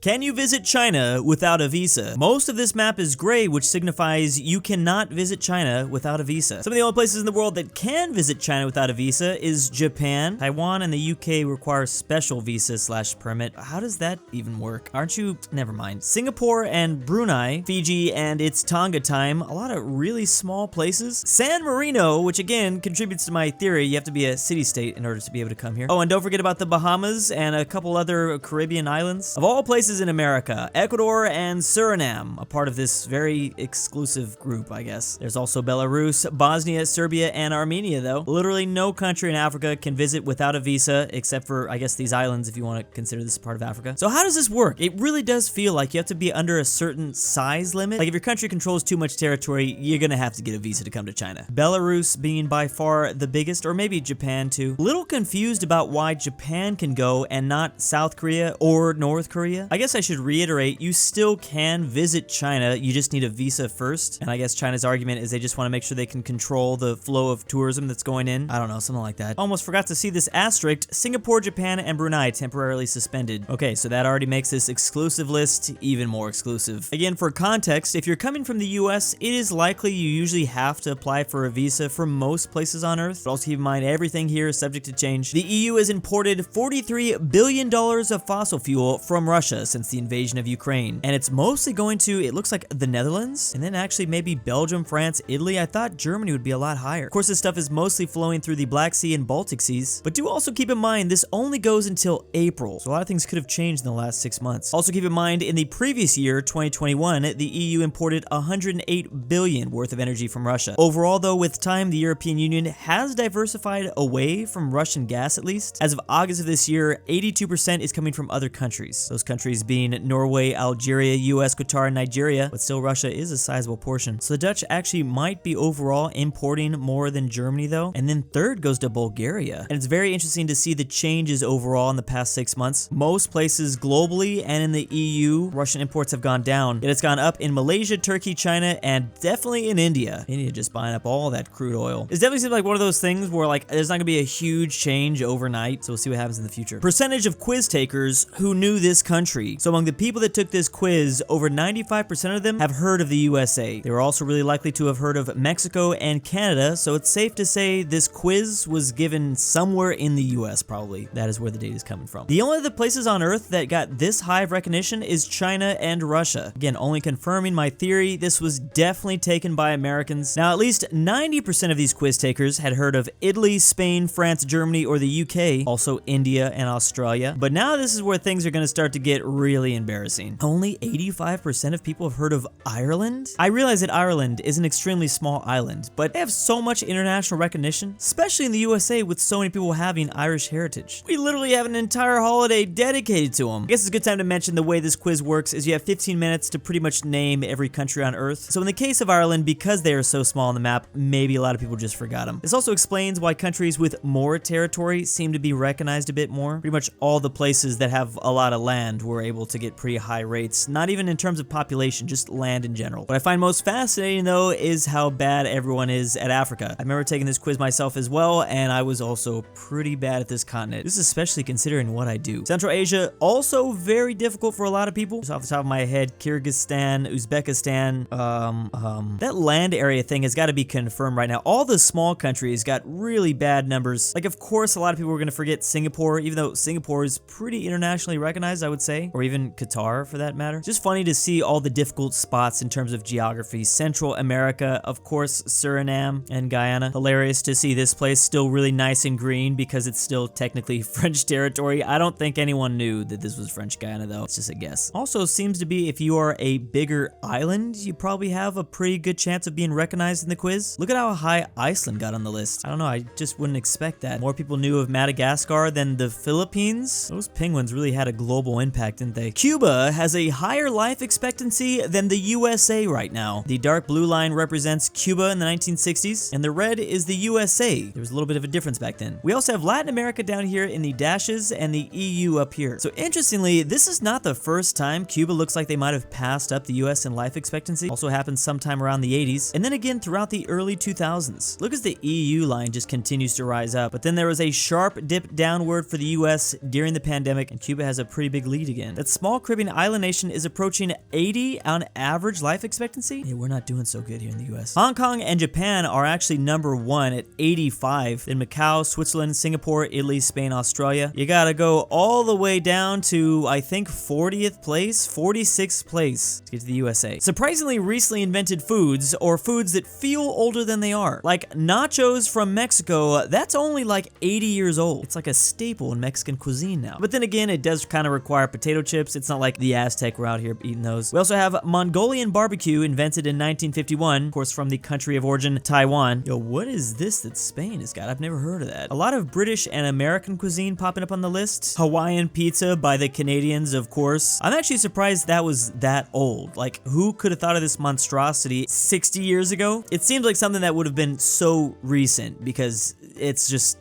Can you visit China without a visa? Most of this map is gray, which signifies you cannot visit China without a visa. Some of the only places in the world that can visit China without a visa is Japan. Taiwan and the UK require special visa/permit. How does that even work? Aren't you? Never mind. Singapore and Brunei, Fiji and its Tonga time, a lot of really small places. San Marino, which again contributes to my theory, you have to be a city-state in order to be able to come here. Oh, and don't forget about the Bahamas and a couple other Caribbean islands. Of all places in America, Ecuador and Suriname, a part of this very exclusive group, I guess. There's also Belarus, Bosnia, Serbia, and Armenia, though. Literally no country in Africa can visit without a visa, except for, I guess, these islands, if you want to consider this part of Africa. So how does this work? It really does feel like you have to be under a certain size limit. Like if your country controls too much territory, you're gonna have to get a visa to come to China. Belarus being by far the biggest, or maybe Japan too. Little confused about why Japan can go and not South Korea or North Korea. I guess I should reiterate, you still can visit China, you just need a visa first. And I guess China's argument is they just want to make sure they can control the flow of tourism that's going in. I don't know, something like that. Almost forgot to see this asterisk, Singapore, Japan, and Brunei temporarily suspended. Okay, so that already makes this exclusive list even more exclusive. Again, for context, if you're coming from the US, it is likely you usually have to apply for a visa for most places on Earth. But also keep in mind, everything here is subject to change. The EU has imported $43 billion of fossil fuel from Russia since the invasion of Ukraine. And it's mostly going to, it looks like the Netherlands, and then actually maybe Belgium, France, Italy. I thought Germany would be a lot higher. Of course, this stuff is mostly flowing through the Black Sea and Baltic Seas, but do also keep in mind this only goes until April. So a lot of things could have changed in the last 6 months. Also keep in mind, in the previous year, 2021, the EU imported $108 billion worth of energy from Russia. Overall, though, with time, the European Union has diversified away from Russian gas, at least. As of August of this year, 82% is coming from other countries. Those countries being Norway, Algeria, US, Qatar, and Nigeria, but still Russia is a sizable portion. So the Dutch actually might be overall importing more than Germany though. And then third goes to Bulgaria. And it's very interesting to see the changes overall in the past 6 months. Most places globally and in the EU, Russian imports have gone down. Yet it's gone up in Malaysia, Turkey, China, and definitely in India. India just buying up all that crude oil. It definitely seems like one of those things where like there's not gonna be a huge change overnight. So we'll see what happens in the future. Percentage of quiz takers who knew this country. So among the people that took this quiz, over 95% of them have heard of the USA. They were also really likely to have heard of Mexico and Canada, so it's safe to say this quiz was given somewhere in the US probably. That is where the data is coming from. The only other places on Earth that got this high of recognition is China and Russia. Again, only confirming my theory, this was definitely taken by Americans. Now, at least 90% of these quiz takers had heard of Italy, Spain, France, Germany, or the UK, also India and Australia. But now this is where things are going to start to get really embarrassing. Only 85% of people have heard of Ireland? I realize that Ireland is an extremely small island, but they have so much international recognition, especially in the USA with so many people having Irish heritage. We literally have an entire holiday dedicated to them. I guess it's a good time to mention the way this quiz works is you have 15 minutes to pretty much name every country on Earth. So in the case of Ireland, because they are so small on the map, maybe a lot of people just forgot them. This also explains why countries with more territory seem to be recognized a bit more. Pretty much all the places that have a lot of land were able to get pretty high rates, not even in terms of population, just land in general. What I find most fascinating though is how bad everyone is at Africa. I remember taking this quiz myself as well, and I was also pretty bad at this continent. This is especially considering what I do. Central Asia, also very difficult for a lot of people. Just off the top of my head, Kyrgyzstan, Uzbekistan, that land area thing has got to be confirmed right now. All the small countries got really bad numbers. Like, of course, a lot of people are going to forget Singapore, even though Singapore is pretty internationally recognized, I would say, or even Qatar for that matter. Just funny to see all the difficult spots in terms of geography. Central America, of course, Suriname and Guyana. Hilarious to see this place still really nice and green because it's still technically French territory. I don't think anyone knew that this was French Guyana though. It's just a guess. Also seems to be if you are a bigger island, you probably have a pretty good chance of being recognized in the quiz. Look at how high Iceland got on the list. I don't know, I just wouldn't expect that. More people knew of Madagascar than the Philippines. Those penguins really had a global impact, didn't they? Cuba has a higher life expectancy than the USA right now. The dark blue line represents Cuba in the 1960s, and the red is the USA. There was a little bit of a difference back then. We also have Latin America down here in the dashes and the EU up here. So interestingly, this is not the first time Cuba looks like they might have passed up the US in life expectancy. Also happened sometime around the 80s, and then again throughout the early 2000s. Look as the EU line just continues to rise up, but then there was a sharp dip downward for the US during the pandemic, and Cuba has a pretty big lead again. again. That small Caribbean island nation is approaching 80 on average life expectancy. Hey, we're not doing so good here in the US. Hong Kong and Japan are actually number 1 at 85. Then Macau, Switzerland, Singapore, Italy, Spain, Australia. You gotta go all the way down to, I think, 40th place, 46th place to get to the USA. Surprisingly recently invented foods, or foods that feel older than they are. Like nachos from Mexico, that's only like 80 years old. It's like a staple in Mexican cuisine now. But then again, it does kind of require potato chips. It's not like the Aztec were out here eating those. We also have Mongolian barbecue, invented in 1951, of course from the country of origin, Taiwan. Yo, what is this that Spain has got? I've never heard of that. A lot of British and American cuisine popping up on the list. Hawaiian pizza by the Canadians, of course. I'm actually surprised that was that old. Like, who could have thought of this monstrosity 60 years ago? It seems like something that would have been so recent because it's just...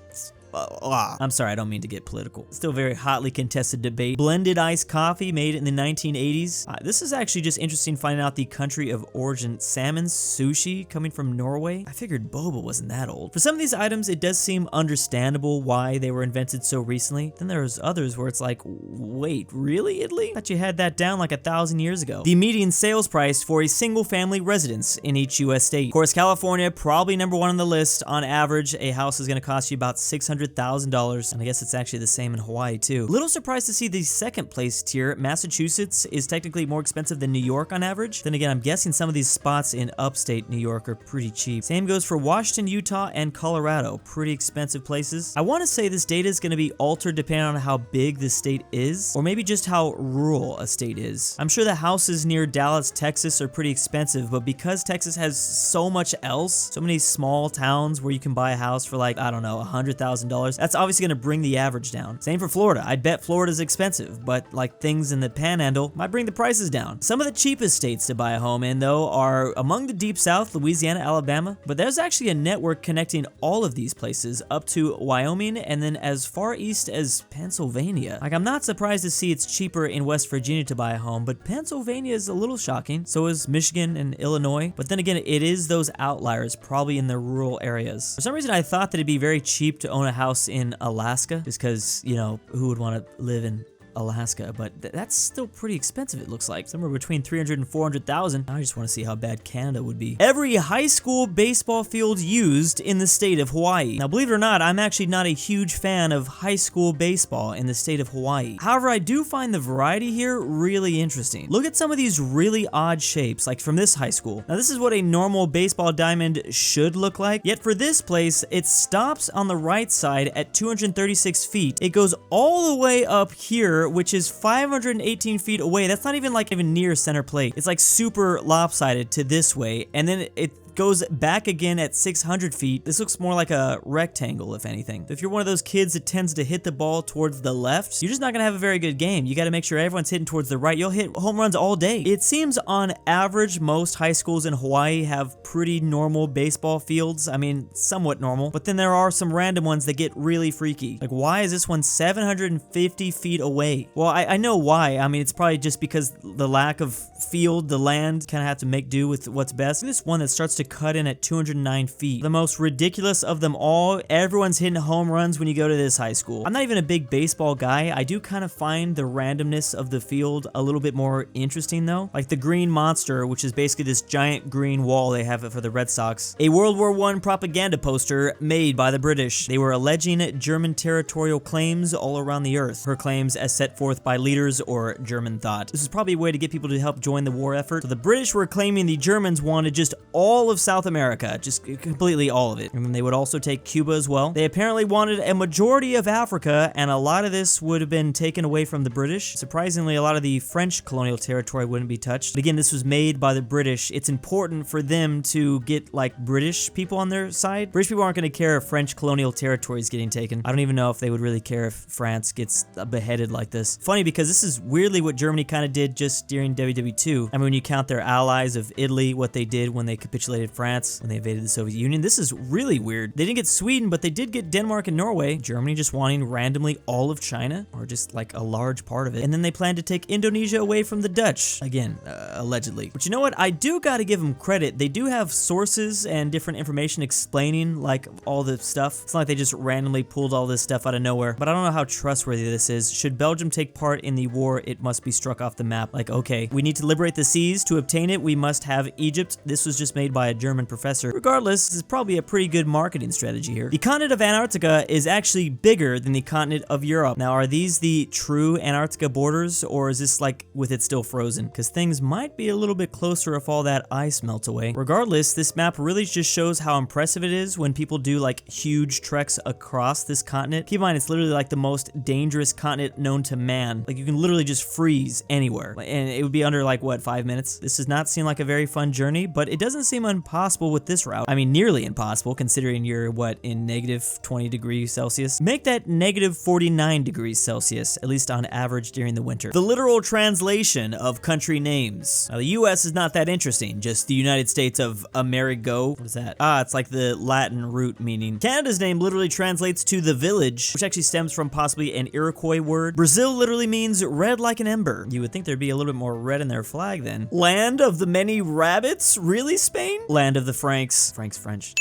I'm sorry, I don't mean to get political. Still very hotly contested debate. Blended iced coffee made in the 1980s. This is actually just interesting finding out the country of origin. Salmon sushi coming from Norway. I figured boba wasn't that old. For some of these items, it does seem understandable why they were invented so recently. Then there's others where it's like, wait, really, Italy? I thought you had that down like 1,000 years ago. The median sales price for a single family residence in each US state. Of course, California, probably number 1 on the list. On average, a house is gonna cost you about $600,000, and I guess it's actually the same in Hawaii too. Little surprised to see the second place tier. Massachusetts is technically more expensive than New York on average. Then again, I'm guessing some of these spots in upstate New York are pretty cheap. Same goes for Washington, Utah, and Colorado. Pretty expensive places. I want to say this data is going to be altered depending on how big the state is, or maybe just how rural a state is. I'm sure the houses near Dallas, Texas are pretty expensive, but because Texas has so much else, so many small towns where you can buy a house for like, I don't know, $100,000, that's obviously going to bring the average down. Same for Florida. I bet Florida's expensive, but like things in the panhandle might bring the prices down. Some of the cheapest states to buy a home in, though, are among the deep south, Louisiana, Alabama, but there's actually a network connecting all of these places up to Wyoming and then as far east as Pennsylvania. Like, I'm not surprised to see it's cheaper in West Virginia to buy a home, but Pennsylvania is a little shocking. So is Michigan and Illinois. But then again, it is those outliers, probably in the rural areas. For some reason, I thought that it'd be very cheap to own a house in Alaska, just because, you know, who would want to live in Alaska, but that's still pretty expensive, it looks like. Somewhere between $300,000 and $400,000. I just want to see how bad Canada would be. Every high school baseball field used in the state of Hawaii. Now, believe it or not, I'm actually not a huge fan of high school baseball in the state of Hawaii. However, I do find the variety here really interesting. Look at some of these really odd shapes, like from this high school. Now, this is what a normal baseball diamond should look like, yet for this place, it stops on the right side at 236 feet. It goes all the way up here, which is 518 feet away. That's not even like even near center plate. It's like super lopsided to this way, and then it goes back again at 600 feet. This looks more like a rectangle, if anything. If you're one of those kids that tends to hit the ball towards the left, you're just not gonna have a very good game. You gotta make sure everyone's hitting towards the right. You'll hit home runs all day. It seems on average, most high schools in Hawaii have pretty normal baseball fields. I mean, somewhat normal, but then there are some random ones that get really freaky. Like, why is this one 750 feet away? Well, I know why. I mean, it's probably just because the lack of field, the land, kind of have to make do with what's best. This one that starts to cut in at 209 feet. The most ridiculous of them all. Everyone's hitting home runs when you go to this high school. I'm not even a big baseball guy. I do kind of find the randomness of the field a little bit more interesting though. Like the Green Monster, which is basically this giant green wall they have for the Red Sox. A World War I propaganda poster made by the British. They were alleging German territorial claims all around the earth. Her claims as set forth by leaders or German thought. This is probably a way to get people to help join the war effort. So the British were claiming the Germans wanted just all of South America, just completely all of it. And then they would also take Cuba as well. They apparently wanted a majority of Africa, and a lot of this would have been taken away from the British. Surprisingly, a lot of the French colonial territory wouldn't be touched. But again, this was made by the British. It's important for them to get like British people on their side. British people aren't going to care if French colonial territory is getting taken. I don't even know if they would really care if France gets beheaded like this. Funny because this is weirdly what Germany kind of did just during WW2. too. I mean, when you count their allies of Italy, what they did when they capitulated France, when they invaded the Soviet Union, this is really weird. They didn't get Sweden, but they did get Denmark and Norway. Germany just wanting randomly all of China, or just like a large part of it. And then they plan to take Indonesia away from the Dutch. Again, allegedly. But you know what? I do gotta give them credit. They do have sources and different information explaining like all the stuff. It's not like they just randomly pulled all this stuff out of nowhere. But I don't know how trustworthy this is. Should Belgium take part in the war, it must be struck off the map. Like, okay, we need to liberate the seas. To obtain it, we must have Egypt. This was just made by a German professor. Regardless, this is probably a pretty good marketing strategy here. The continent of Antarctica is actually bigger than the continent of Europe. Now, are these the true Antarctica borders, or is this like with it still frozen? Because things might be a little bit closer if all that ice melts away. Regardless, this map really just shows how impressive it is when people do like huge treks across this continent. Keep in mind, it's literally like the most dangerous continent known to man. Like, you can literally just freeze anywhere, and it would be under like, what, 5 minutes? This does not seem like a very fun journey, but it doesn't seem impossible with this route. I mean, nearly impossible considering you're, what, in negative 20 degrees Celsius? Make that negative 49 degrees Celsius, at least on average during the winter. The literal translation of country names. Now, the US is not that interesting, just the United States of Amerigo. What is that? Ah, it's like the Latin root meaning. Canada's name literally translates to the village, which actually stems from possibly an Iroquois word. Brazil literally means red like an ember. You would think there'd be a little bit more red in their flag then. Land of the many rabbits? Really, Spain? Land of the Franks. Franks French.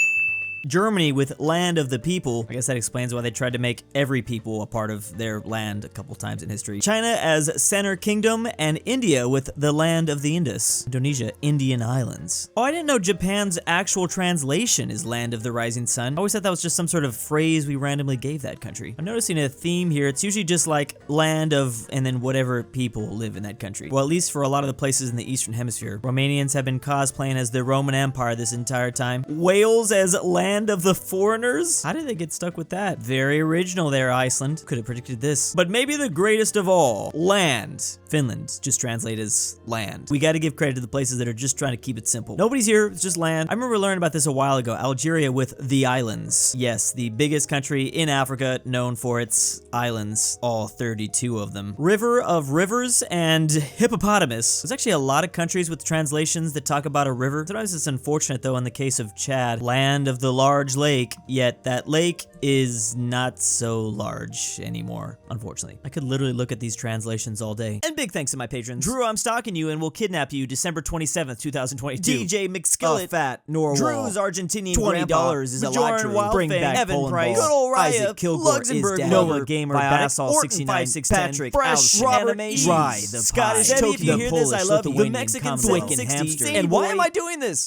Germany with land of the people. I guess that explains why they tried to make every people a part of their land a couple times in history. China as center kingdom, and India with the land of the Indus. Indonesia, Indian Islands. Oh, I didn't know Japan's actual translation is land of the rising sun. I always thought that was just some sort of phrase we randomly gave that country. I'm noticing a theme here. It's usually just like land of, and then whatever people live in that country. Well, at least for a lot of the places in the Eastern Hemisphere. Romanians have been cosplaying as the Roman Empire this entire time. Wales as land of the foreigners? How did they get stuck with that? Very original there, Iceland. Could have predicted this. But maybe the greatest of all, land. Finland, just translate as land. We gotta give credit to the places that are just trying to keep it simple. Nobody's here, it's just land. I remember learning about this a while ago. Algeria with the islands. Yes, the biggest country in Africa known for its islands, all 32 of them. River of rivers and hippopotamus. There's actually a lot of countries with translations that talk about a river. Sometimes it's unfortunate though in the case of Chad, land of the large lake, yet that lake is not so large anymore, unfortunately. I could literally look at these translations all day. And big thanks to my patrons. Drew, I'm stalking you and will kidnap you December 27th, 2022. DJ McSkillet, aPhatNarwhal. Drew's Argentinian $20 is a lottery. Bring back Evan Pryce. GoodOldRyah. Kilgore LuxembourgLover. Gamer Bassall 69. Patrick. Phresh Animations. RyeThePie. Scottish Tokyo. If you hear this, I love you. The Mexican Twickenhamster. And why am I doing this?